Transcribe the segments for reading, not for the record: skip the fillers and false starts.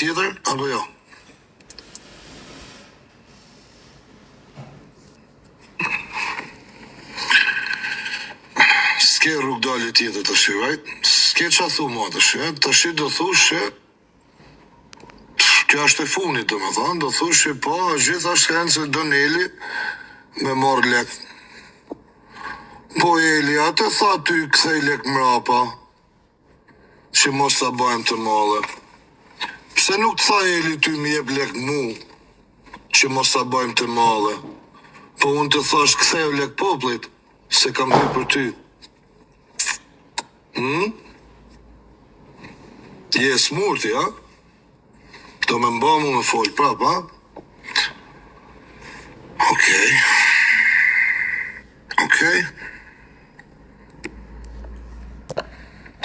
tjetër, apo jo? S'ke rrug dalje tjetër të shi, right? S'ke qa thu ma të shi, të shi do thush që kjo është e funit, do me thonë, do thush që po, gjitha shkenë se do Eli me marrë lek. Po Eli, atë tha ty kthej lek mrapa, që mos ta bëjmë të male. Pse nuk tha Eli ty mi jep lek mu, që mos ta bëjmë të male. Po unë të thash kthej lek poplit, se kam hy për ty. Je smurti, ha? Do me mba mu me fol prap, ha? Okej.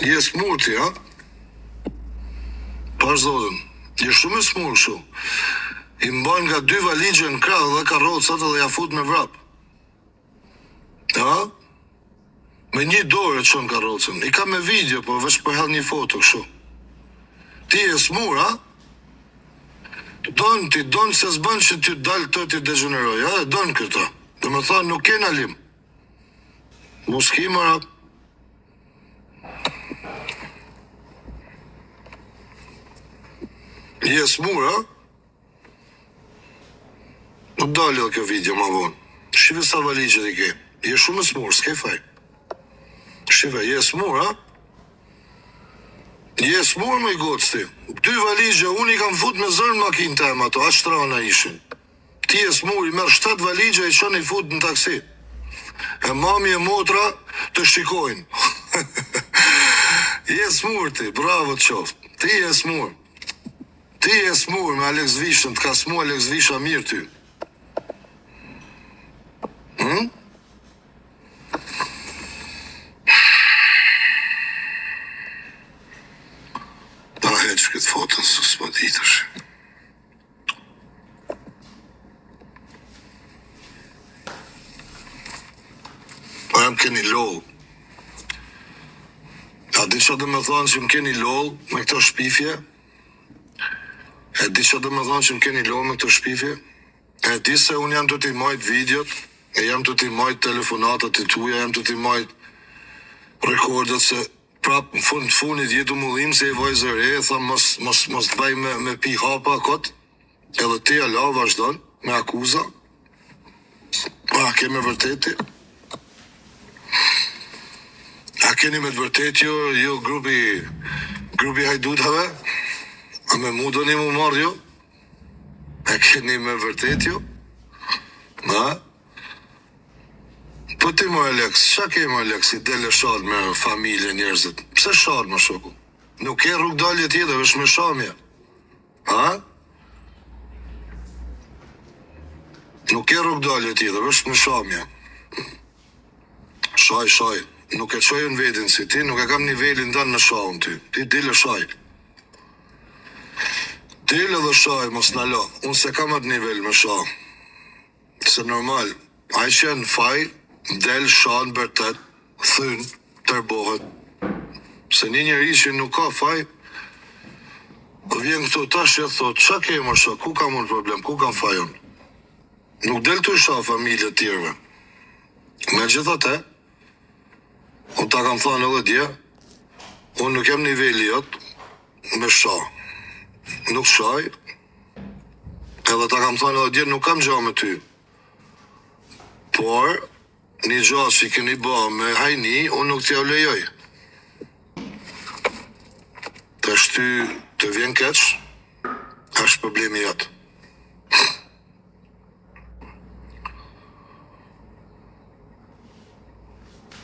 Je smurti, ha? Pash zotën, je shumë e smur shu. I mban nga 2 valigje në krah dhe karrocat dhe ja fut me vrap. Ha? Me 1 dorë e çon karrocën. I ka me video, po veç për hell një foto kështu. Ti je smur, ha? Don se s'bën që ty dalë të ti degeneroj, ha? Don këta. Dhe me tha, nuk kena lim. Mos ki mëra. Je smur, ha? Nuk dalë edhe kjo video ma vonë. Shive sa valigjet i ke. Je shumë smur, s'ke faj. Shive, je smur, ha? Je smur me i gocë ti. 2 valigje, unë i kam fut me zërë në makinë tem ato, aq trana ishin. Ti je smur, i merë 7 valigje i qënë i fut në taksi. E mami e motra të shikojnë. Je smur ti, bravo të qoftë. Ti je smur. Ti je smur me Alex Vishën, të ka smu Alex Visha mirë ty. Ta heq këtë fotën së s'ma ditësh. Po jam keni lol. A di që dhe me thonë që më keni lol me këto shpifje? E di që dhe me thonë që më keni lol me këto shpifje? E di se unë jam të t'i majt videot, e jam të t'i majt telefonatat e tuja, jam të t'i majt rekordet se prap në fundit jetu mullim se i vajzër e tha mos të baj me pi hapa kot, edhe ti ala vazhdon me akuza. A keme vërteti? A keni me të vërtet jo grupi hajdutave? A me mu do një mu marrë jo? A keni me vërtet jo? Na? Po ti më Alex, qa ke më Alex, i dele shad me familje njerëzit? Pse shad më shoku? Nuk ke rrug dalje tjetër, vesh me shamje. Ha? Nuk ke rrug dalje tjetër, vesh me shamje. Shaj. Nuk e qojën vetin si ti, nuk e kam nivelin dan me shahun ty. Ti dile shaj. Dile dhe shaj, mos në lo. Unë se kam atë nivel me shah. Se normal, a i qenë faj, del shanë bërtet, thyn, tërbohet. Se një njeri që nuk ka faj, vjen këto tash e thot, qa ke më shah, ku kam unë problem, ku kam fajon? Nuk del të shah familje tjerve. Me gjitha te, unë ta kam thënë edhe dje, unë nuk jem niveli jot me shah. Nuk shaj, edhe ta kam thënë edhe dje, nuk kam gja me ty. Por, një gja që i keni ba me hajni, unë nuk t'ja lejoj. Të shty të vjen keq, është problemi jatë.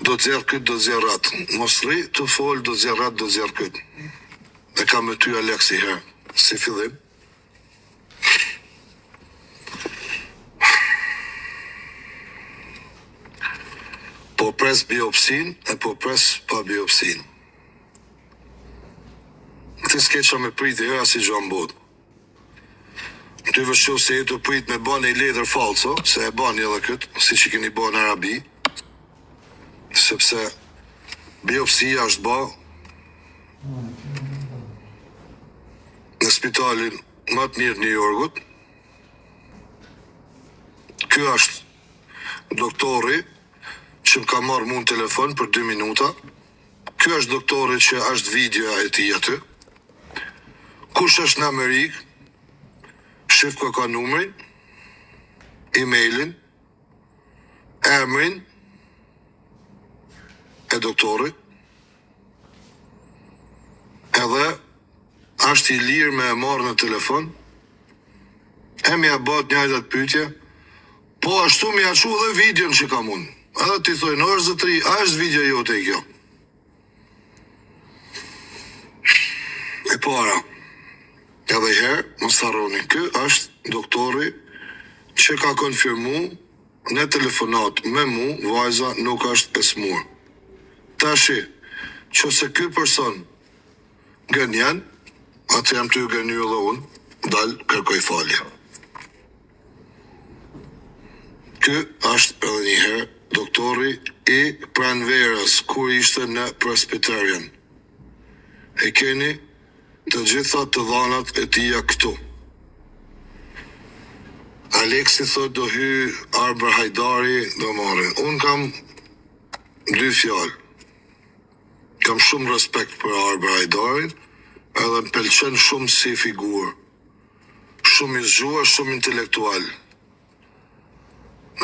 Do t'zjerë këtë, do t'zjerë atë. Mos rri të folë, do t'zjerë atë, do t'zjerë këtë. E kam me ty Alex i herë, si fillim. Po pres biopsin, e po pres pa biopsin. Ti s'ke qa me prit e hera si gjanë bodë. Ty vëshqo se jetu prit me bane i letër falco, se e bani edhe këtë, si që keni ba në Arabi, sepse biopsia është ba në spitalin më të mirë New Yorkut. Ky është doktori që më ka marrë mu në telefon për 2 minuta. Ky është doktori që është videoja e tij aty. Kush është në Amerikë? Shif ku ka numrin, emailin, emrin e doktorit, edhe është i lirë me e marrë në telefon, e mi a bat njajtat pyetje, po ashtu mi a qu dhe videon që kam unë. Edhe ti thoi, në është zëtëri, a është video jote i kjo? E para, edhe herë, më staroni, kë është doktori që ka konfirmu në telefonat me mu, vajza nuk është e smur. Tashi, që se ky person gënjen, atë jam të ju gënyu dhe unë, dalë kërkoj falje. Ky është edhe njëherë doktori i Pranverës, kur ishte në Presbyterian. E keni të gjitha të dhanat e tia këtu. Aleksi thot do hy Arber Hajdari do marrin. Unë kam 2 fjalë. Kam shumë respekt për Arber Hajdarin, edhe më pëlqen shumë si figurë. Shumë i zgjuar, shumë intelektual.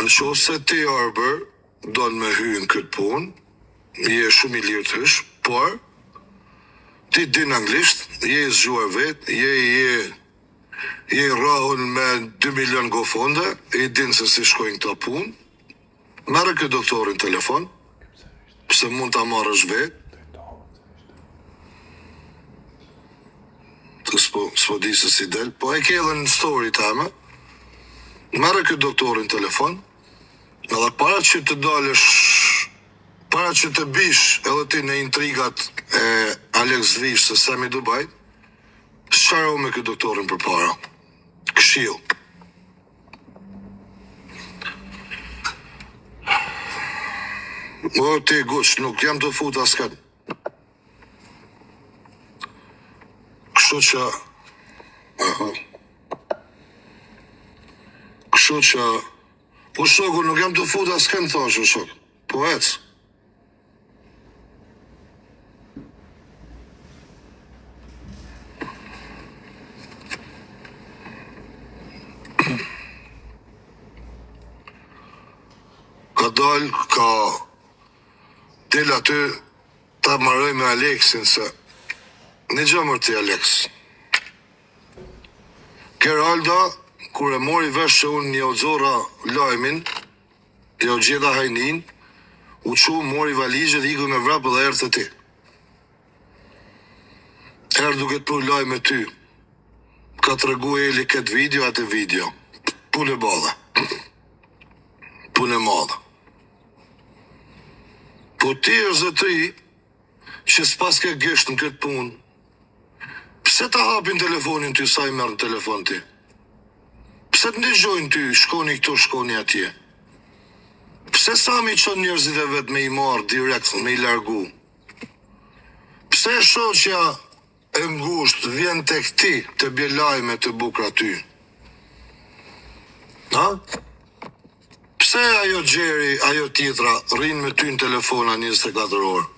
Në qoftë se ti Arber do në me hy në këtë punë, je shumë i lirë të hysh, por ti din anglisht, je i zgjuar vetë, je i rahun me 2 milion gofonde, i din se si shkojnë këta punë, merre këtë doktorin telefon, se mund ta marrësh vetë, s'po di se si del, po e ke edhe në story time, merre këtë doktorin telefon, edhe para që të dalësh, para që të bish edhe ti në intrigat e Alex Vish se Sami Dubaj, shqaro me këtë doktorin për para. Këshill. O, ti gush, nuk jam të fut askat. Kështu që, po shoku, nuk jam të fut askat, thash o shok. Po ec. Ka dal, ka del aty ta marroj me Aleksin se një gjëmër ti Alex. Geralda, kur e mori vesh që unë një odzora lajmin, jo gjeda hajnin, u qu mori valigjet, iku me vrapë dhe erë të ti. Erë duke të për laj me ty. Ka të regu Eli këtë video, atë video. Punë e badhe. Punë e madhe. Po ti është zëtëri që s'pas ke gësht në këtë punë, pse ta hapin telefonin ty sa i merë në telefon ti? Pse të ndëgjojnë ty, shkoni këtu, shkoni atje? Pse sa mi qënë njerëzit e vetë me i marë direkt, me i largu? Pse shoqja e ngusht vjen të këti të bjelajme të bukra ty? Ha? Pse ajo Gjeri, ajo tjetra, rinë me ty në telefona 24 orë?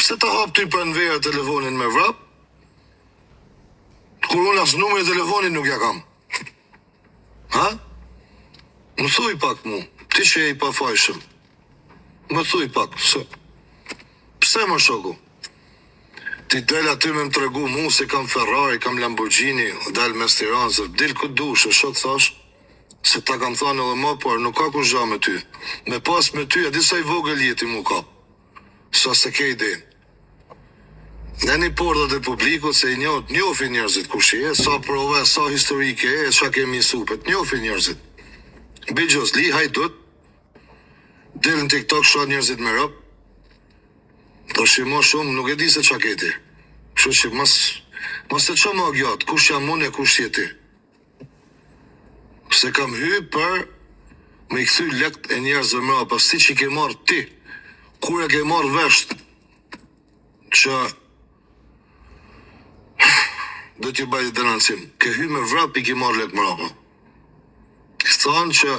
Pse ta hap ty për në verë telefonin me vrap? Kur unë asë numër e telefonin nuk ja kam. Ha? Më thuj pak mu, ti që e i pa fajshëm. Më thuj pak, pse më shoku? Ti del aty me më tregu mu se kam Ferrari, kam Lamborghini, del me Tiranës, del këtë dushë, shok thash, se ta kam thënë edhe më, por nuk ka kush gja me ty. Me pas me ty, a disa i vogël jeti mu kap. Sa se ke ide. Në një portat e publikut se i njofi njerëzit kush je, sa prove, sa historike e, qa kemi supet, njofi njerëzit. Bigjos, li hajdut, del në TikTok shohat njerëzit me rap, të shimo shumë, nuk e di se qa keti. Kështu që mas të qa më gjatë, kush jam unë e kush jeti. Se kam hy për me i këthy lekt e njerëzve mëra, pas ti që i ke marrë ti, kur e ke marrë vesht, që do t'ju bajt denancim. Ke hy me vrap i ki marrë lek mrapa. Thonë që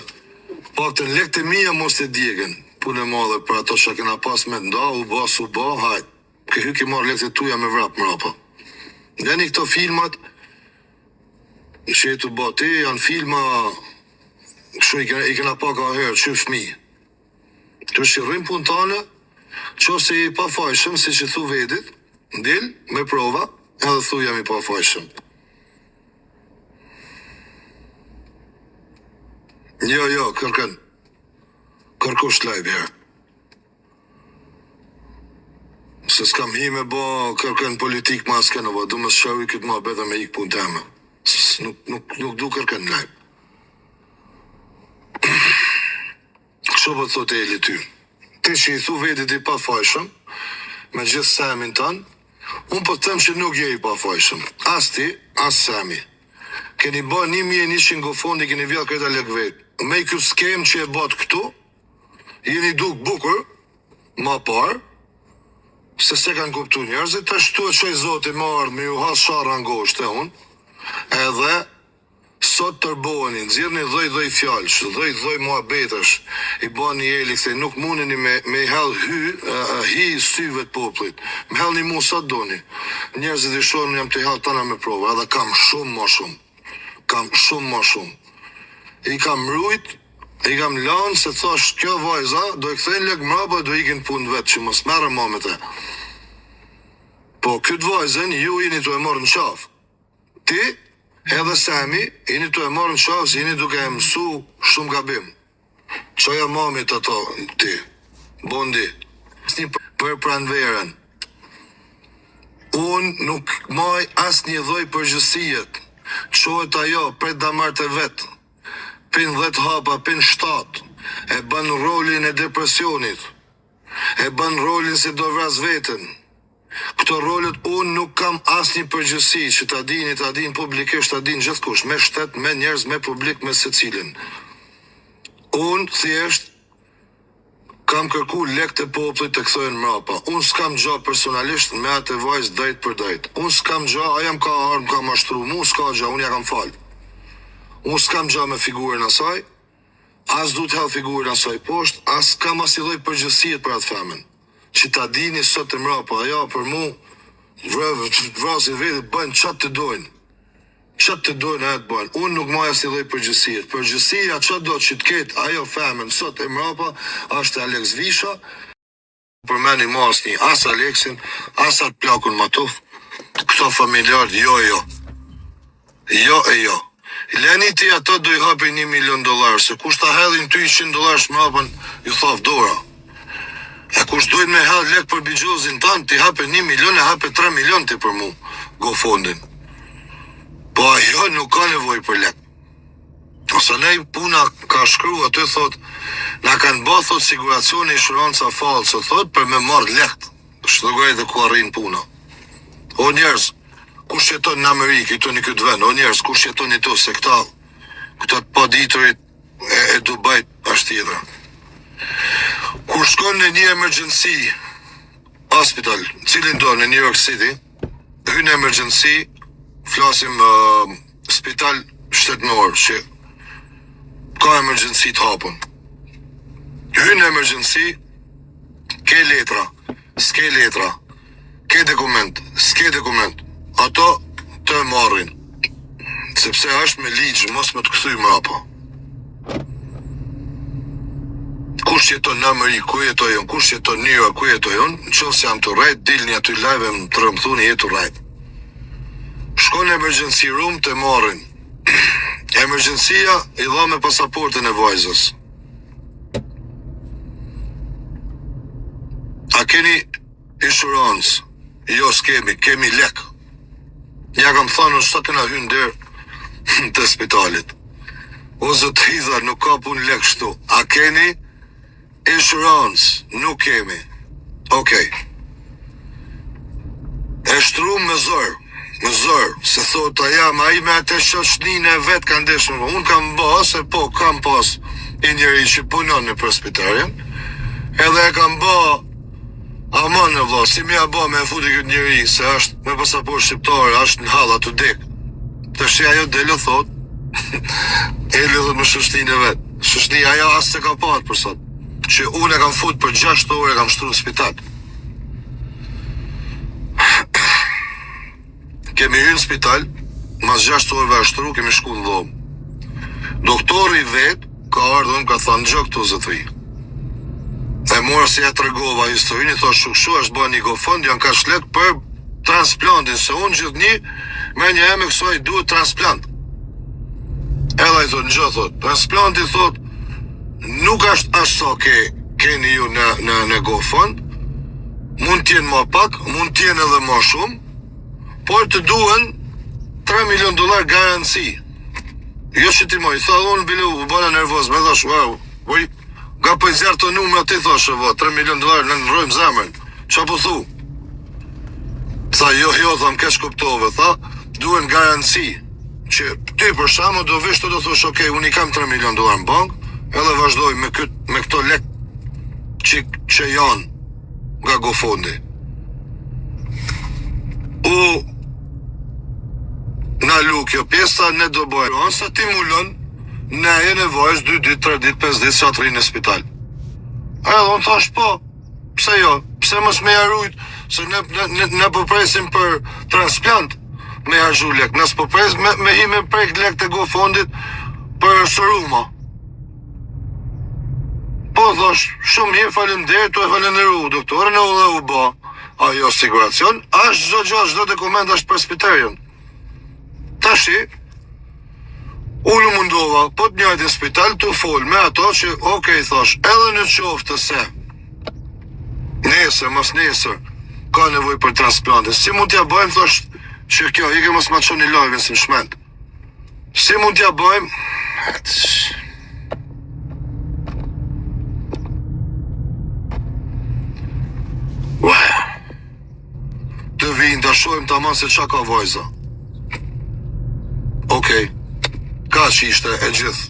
paktën lekët e mija mos të djegen. Punë e madhe për ato që kena pas me nda, u ba, hajt. Ke hy ki marrë lekët e tuja me vrap mrapa. Nga një këto filmat, që e të bati, janë filma, që i kena pa ka herë, që fmi. Të shirrim punë tane, që se i pa fajshëm, si që thu vedit, ndil, me prova, edhe thu jam i pa fajshëm. Jo, kërkën. Kërkush lajbë herë. Se s'kam hi me bo kërkën politik ma s'kene bo, du më s'shawi këtë ma bedhe me ikë punë teme. Nuk du kërkën lajbë. Kësho për të thot e eli ty. Ti që i thu vedit i pa fajshëm, me gjithë semin tanë, unë për të them që nuk je i pa fajshëm. As ti, as semi. Keni ba 1100 go fondi, keni vjallë këta lek vetë. Me i kjo skem që e batë këtu, jeni duk bukur, ma parë, se se kanë kuptu njerëzit, të shtu e që i zoti marë me ju hasë shara ngosht e unë, edhe sot tërboheni, nëzirë një dhoj fjallësh, dhoj muhabetësh, i bani jeli, këthe nuk mundeni me i hell hi syve të poplit, me hell një mu sa doni, njerëzit i shonë jam të i hell tana me prova, edhe kam shumë ma shumë, i kam mrujt, i kam lanë, se thash kjo vajza, do i kthejnë lek mraba, do i ikin punë vetë, që mos merë mamete. Po, këtë vajzen, ju jeni të e marrë në qafë. Ti, edhe Semi, jeni të e marrë në qafë, se jeni duke e mësu shumë gabim. Qoja mamit ato, ti, bondi, sni për pranverën. Unë nuk maj as një dhoj përgjësijet, qohet ajo, pret damar të vetë. Pin 10 hapa, pin 7, e bën rolin e depresionit, e bën rolin se do vras vetën. Këto rolet unë nuk kam asnjë përgjësi, që ta din publikisht, ta din gjithkush, me shtet, me njerëz, me publik, me secilin. Unë thjesht kam kërku lek të poplit të kthojnë mrapa. Unë s'kam gja personalisht me atë vajzë drejt për drejt. Unë s'kam gja, a jam ka armë, ka mashtru, mu s'ka gja, unë ja kam falë. Unë s'kam gja me figurën asaj, as du të hell figurën asaj poshtë, as kam as i dhoj përgjësijet për atë femen. Që ta dini sot të mrapa, ja për mu, vrasin vetë, bëjnë qatë të dojnë. Qatë të dojnë e të bëjnë. Unë nuk maj as i dhoj përgjësijet. Përgjësia që do që të ketë ajo femen sot e mrapa, është Alex Visha, për meni ma as një, as Alexin, as atë plakun Matuf, këto familjarë, jo. Leni ti ato do i hapi $1 milion, se kush ta hedhin ty $100 shmrapën, ju thaf dora. E kush dojnë me hedh lek për bigjozin tanë, ti hape 1 milion, e hape 3 milion ti për mu, go fondin. Po ajo nuk ka nevoj për lek. Ose nej puna ka shkru aty thot, na kanë ba thot siguracioni inshuranca falso, thot për me marrë lekt. Shtëgoj dhe ku arrin puna. O njerëz, kush jeton në Amerikë, jeton në këtë vend, o njerëz, kush jeton në to, se këta të paditurit e Dubajt është tjetër. Kur shkon në një emergency hospital, cilin do në New York City, hyn në emergency, flasim spital shtetënor, që ka emergency të hapun. Hyn në emergency, ke letra, s'ke letra, ke dokument, s'ke dokument. Ato të marrin, sepse është me ligjë, mos me të këthuj mrapa. Kush jeton në Amerikë, ku jetojon, kush jeton në New York, ku jetojon, në qovë se jam të rajt, dilni aty live më të rëmthuni jetu rajt. Shkon në emergency room të marrin. Emergencia i dha me pasaportën e vajzës. A keni insurance? Jo s'kemi, kemi lek. Ja kam thënë, së të na hynë derë të spitalit. O zëtë hidha, nuk ka pun lek shtu. A keni insurance? Nuk kemi. Okej. E shtru me zërë, se thot, a jam, a i me atë shoshnin e vetë kanë deshën. Unë kam ba, se po, kam pas i njëri që punon në presbyterian, edhe e kam ba, ama thonë vëlla, si më ja bë me e futi këtë njeri se është me pasaportë shqiptare, është në hall aty dek. Tash ajo dele thot, e lidhët me shoqërinë e vet. Shoqëria ajo as se ka parë për sot. Që unë e kam fut për 6 orë, kam shtruar në spital. Kemi hyrë në spital, mas 6 orëve ashtru, kemi shku në dhomë. Doktori vet ka ardhur, ka thënë gjë këtu zotëri. E mora si ja tregova historinë, thosh shu është bën një GoFund, janë kaq lek për transplantin, se unë gjithnjë me një emë kësaj duhet transplant. Edhe ai thotë gjë, thotë, transplanti thotë nuk është as sa keni ju në GoFund, mund t'jenë më pak, mund t'jenë edhe më shumë, por të duhen $3 milion garanci. Jo që ti moj, tha unë bile u bëna nervoz, me thash, wow, nga po i zjarë të numër ati thashe, $3 milion në nërojmë zemën, qa po thu? Tha, jo, tham, kesh kuptove, tha, duhen garanci, që ty për shamo do vish të do thush, okej, unë i kam $3 milion në bank, edhe vazhdoj me këto lek që janë nga GoFundi. Na lu kjo pjesa, ne do bëjmë. Ansa ti mulon, ne e nevojës 2 ditë, 3 ditë, 5 ditë që atë rinë në spital. Edhe unë thash po, pse jo, pse mos me jarujt, se ne përpresim për transplant me jarëgju lek, nësë përpres me hi me prek lek të GoFundit për sëruma. Po thash, shumë mirë, faleminderit, tu e falenderu, doktorën e u dhe u ba, ajo siguracion, ashtë çdo dokument është për spitalin. Tashi, unë mundova, po të njëjtë në spital të fol me ato që, okej, thash, edhe në qoftë se nesër, mos nesër, ka nevoj për transplantin. Si mund t'ja bëjmë, thash, që kjo, ike mos ma qoni live-in si më shment. Si mund t'ja bëjmë? Të vinë, të shojmë të aman se qa ka vajza. Okej, ka që ishte e gjithë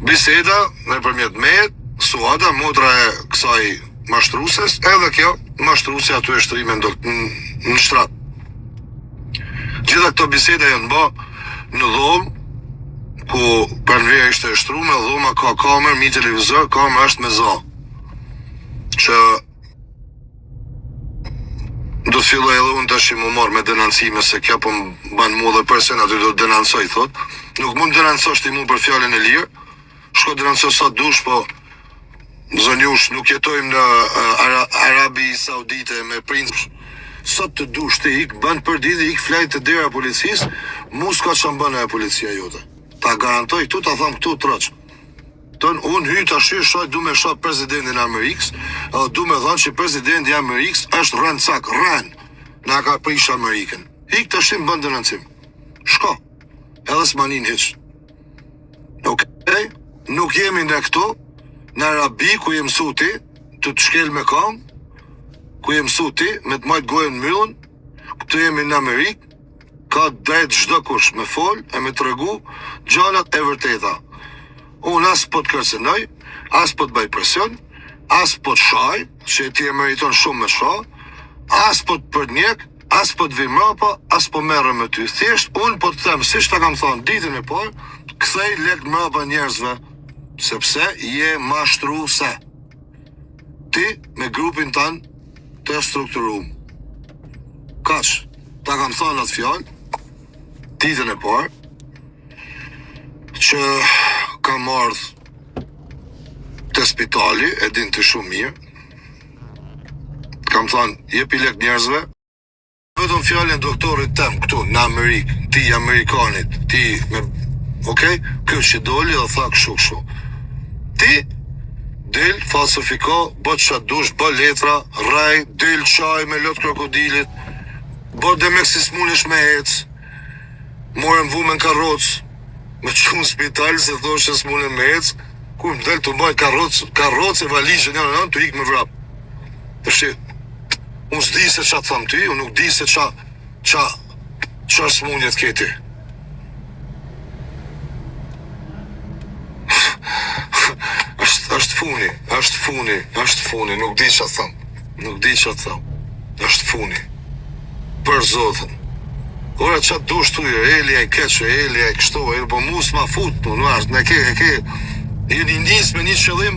biseda në përmjet mejet, Suada, motra e kësaj mashtruses, edhe kjo mashtrusja aty e shtrime në shtrat. Gjitha këto biseda janë ba në dhomë, ku përnveja ishte e shtrume, dhoma ka kamer, mi televizor, kamer është me za. Që do të filloj edhe unë tash më marrë me denancime se kja po më banë mu dhe përsen aty do të denancoj, thot. Nuk mund denancosh ti mu për fjallin e lirë, shko denancosh sa dush, po zonjush nuk jetojmë në Arabi Saudite me princë. Sot të dush të ik, banë për didi, ik flajt të dera policisë, mu s'ka që më banë e policia jote. Ta garantoj këtu, ta tham këtu të rëqë. Unë hyj të ashirë, du me shoh presidentin Amerikës, edhe du me thonë që presidenti Amerikës është rënë cak, rënë, na ka prish Amerikën. Hik të ashim bëndë dënancim. Shko, edhe s'manin hiq. Okej, nuk jemi në këtu, në Arabi, ku jem suti, të të shkel me kam, ku jem suti, me të majtë gojën myllën, këtu jemi në Amerikë, ka drejt çdo kush me fol, e me të regu, gjanat e vërteta. Unë as po të kërcenoj, as po të baj presion, as po të shaj, që ti e meriton shumë me shaj, as po të përnjek, as po të vimrapa, as po merre me ty. Thjesht, unë po të them, si shta kam thonë, ditën e parë, kthej lek mrapa njerëzve, sepse je mashtruese. Ti me grupin tanë të strukturum. Kaq, ta kam thonë atë fjallë, ditën e parë, që kam ardhë të spitali, e din të shumë mirë. Kam thonë, jepi lek njerëzve. Vetëm fjallin doktorit tem këtu, në Amerikë, ti Amerikanit, ti me... Okej? Kjo që doli dhe tha kështu. Ti, del, falsifiko, bët qatë dush, bë letra, raj, del qaj me lot krokodilit, bët dhe me kësis munish me ecë, morëm vu me në karocë, me që në spital se thosh që s'mune me ecë, ku më del të mbaj karocë e valizhe një të ikë me vrap. Përshi, unë s'di se qa të thamë ty, unë nuk di se qa s'munjet keti. është funi, nuk di qa të thamë, është funi. Për Zotin. Ora qatë do shtuja, Elja i keqe, Elja i kështu, po mu s'ma fut, po në ashtë, me ke, jeni njës me një qëllim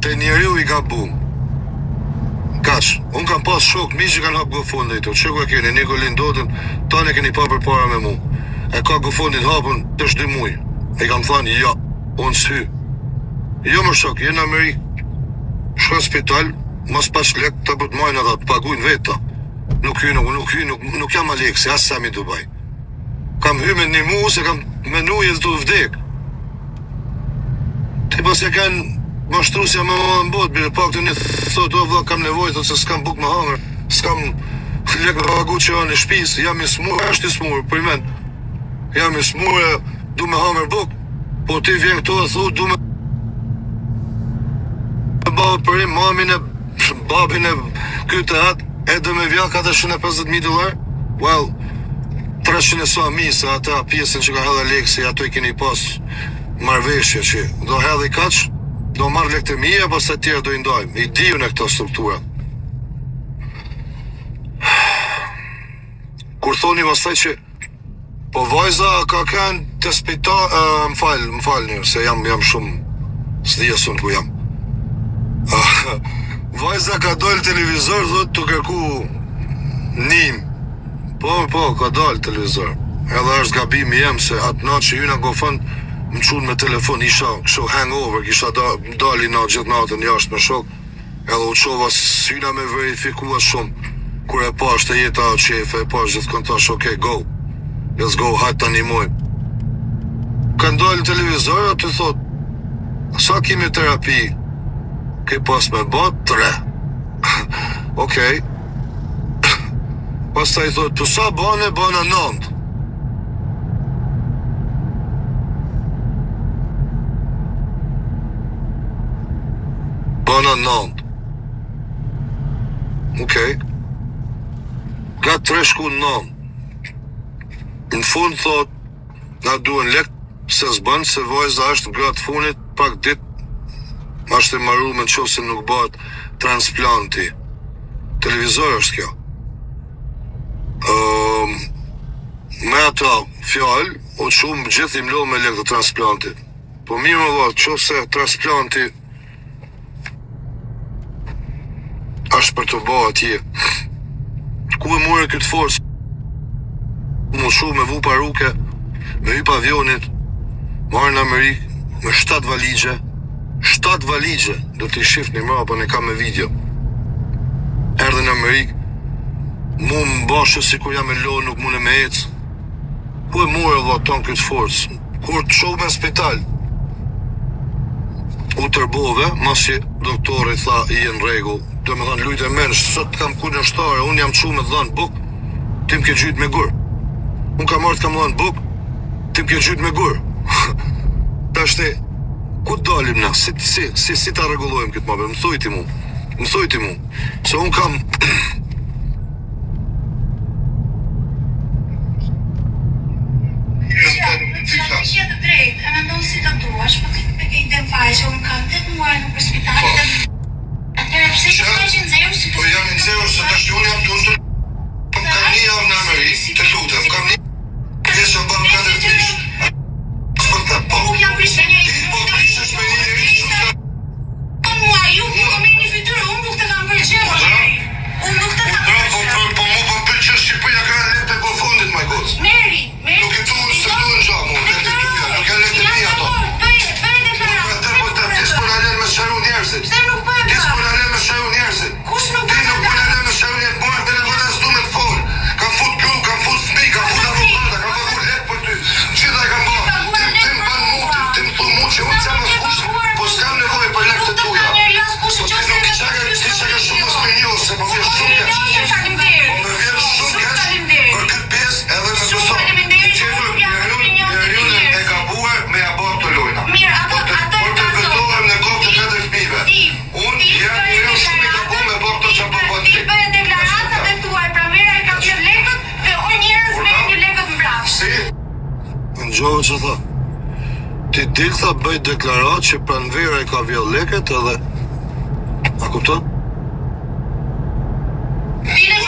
të njeriu i gabum. Kaq, unë kam pas shok, mi që kanë hapë gofondit, që ku e keni, Nikolin Dodën, tani keni pa për para me mu. E ka gofondit hapën të 2 muj. E kam thënë, ja, unë s'hy. Jo më shok, jenë në Amerikë, shko spital, mos pas lek të bët majnë ata, të pagujnë veta. Nuk jam Aleksi, asë sam i Dubai. Kam hy me një mu, se kam menu jetë të vdek. Ti pas e kanë mashtrusja me më në botë, bërë pak të një thot, o vla kam nevojë, thot se s'kam buk më hangër, s'kam lek me pagu që janë në shpis, jam i smur, është i smur, për i men, jam i smur, du me hangër buk, po ti vjen këto e thot, du me babë për im, mamin e babin e këtë atë, edhe me vja $450,000, well, 300 e sa mi, se ata pjesën që ka hedhe Aleksi, ato i keni pas marveshje që do hedhe i kaq, do marrë lek të mija, pas të tjerë do i ndajmë, i diju në këto struktura. Kur thoni pastaj që, po vajza ka kanë të spital, më falë një, se jam shumë, s'dijesun ku jam. Vajza ka dollë televizor, dhëtë të kërku nim. Po, ka dollë televizor. Edhe është gabimi jem, se atë natë që ju në gofën, më qunë me telefon, isha kështu hangover, kisha dali na gjithë natën jashtë me shok, edhe u qova syna me verifikua shumë, kur e pash të jeta qefe, e pash gjithë këntash, okej, go, let's go, hajtë të animojmë. Kanë dali televizor, atë të thot, sa kemi terapi? Ke pas me bat 3. Okej. Pas ta i thot, për sa bane 9. Bana 9. Okej. Ka 3 shku 9. Në fund thot, na duen lek, se s'ban, se vajza është gratë funit, pak dit është e maru me qo se nuk bat transplanti. Televizor është kjo. Me ata fjall, o qumë gjithë im lo me lek të transplantit. Po mirë më dhatë, qo se transplanti është për të ba atje. Ku e more këtë forës? Më shumë me vu paruke, me hyp avionit, marrë në Amerikë, me 7 valigje, 7 valigje, do t'i shift një mëra, po ne kam me video. Erdhe në Amerikë, mu më bashkë si kur jam e lo, nuk mune me ecë. Ku e more dhe tonë këtë forcë? Kur të shohë me spital, u tërbove, mas që doktori tha i në regull, do me dhanë lujtë e mensh, sot kam ku në shtare, unë jam qu me dhanë buk, tim ke gjyt me gur. Unë kam martë kam dhanë buk, tim ke gjyt me gur. Ta shte, ku dalim na? Si ta regullojmë këtë mabe? Më thojti mu. Se unë kam... Shia të drejt, e mendon si të duash, po këtë me kejtë në faj që unë kam 8 muaj në për spitalit. Atërë pëse që të që në zero si të... Po jam në zero, se të shtu unë jam të unë kam një javë në Amerikë, të lutem, kam një... Nesë bëm ka dhe prish. Nuk jam prish e një... Po prishesh me një njëri shumë... Mua, ju po me një fytyrë, unë nuk të kam përgjërë. Unë nuk të kam përgjërë. Po mu për përgjërë Shqipëja ka në lepe po fundit, my god. Meri. Nuk e tu unë së du në gjamu, nuk e lepe mi ato. Bëj deklarat. Disë për alen me shëru njerëzit. Pse nuk bëj Disë për alen me shëru njerëzit. Kush nuk Ti nuk për alen me shëru njerëzit. Bojnë telefonat s'du me të folë. Kam fut kru, kam fut fmi, kam fut avokata, kam pagu lek për ty. Qita e kam ba. Tim ban mu, tim thu mu që unë qemë s'kush, po s'kam nevoj për lek të tuja. Po ti nuk ti qaka shumë më s'me njohë, se po vjen shumë keq. Po me vjen shumë keq për këtë pjesë edhe me të sotë. Njeriun e gabuar me abor të lojna. Por të vëtohem në kokë të këtë fmive. Unë jam njeriun shumë i gabu me abor të që për Ti bëj deklaratat e tuaj, pra mera e ka qërë lekët, dhe o njerës me një lekët mbrapsht. Si? Në gjohë që tha. Ti dilë tha bëj deklarat që pranvera e ka vjell leket edhe... A kupton? Dile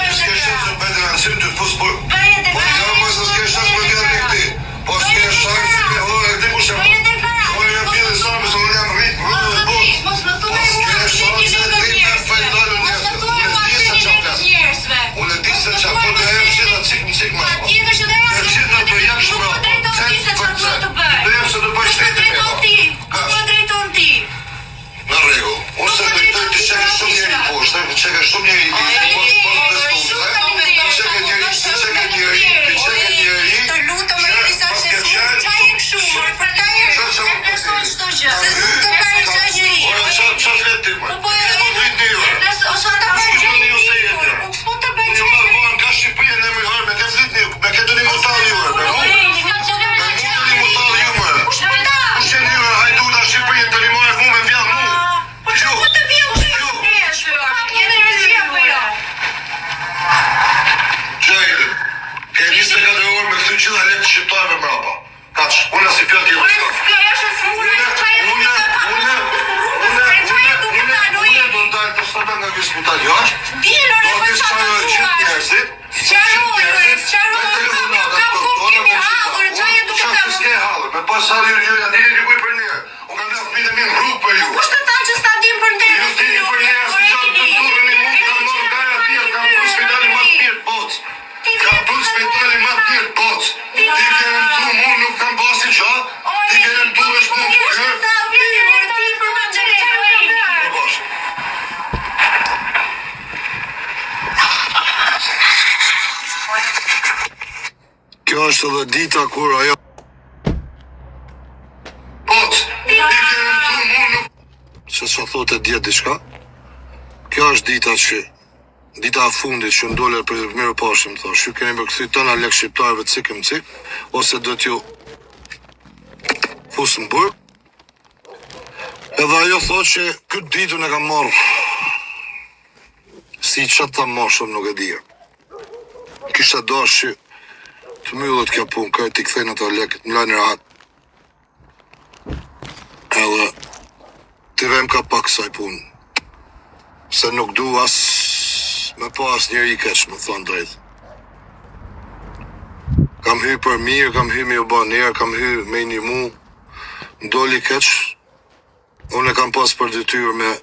Kjo është edhe dita kur ajo se që thote djetë diçka. Kjo është dita e fundit që ndole për mirë pashim, thosh, ju keni me këthy tëna lek shqiptarëve cikëm cik, ose do t'ju fusën burg. Edhe ajo thot që këtë ditën e kam marrë. Si qatë ta mashëm nuk e dhja. Kishta dash që të myllët kjo punë, kërë t'i kthejnë ato lekët, më lajnë rahat. Edhe t'i vem ka pak saj punë. Se nuk du as me pa as njeri keq, më thonë drejt. Kam hy për mirë, kam hy me u ba njerë, kam hy me një mu, ndoli keq, unë e kam pas për detyrë me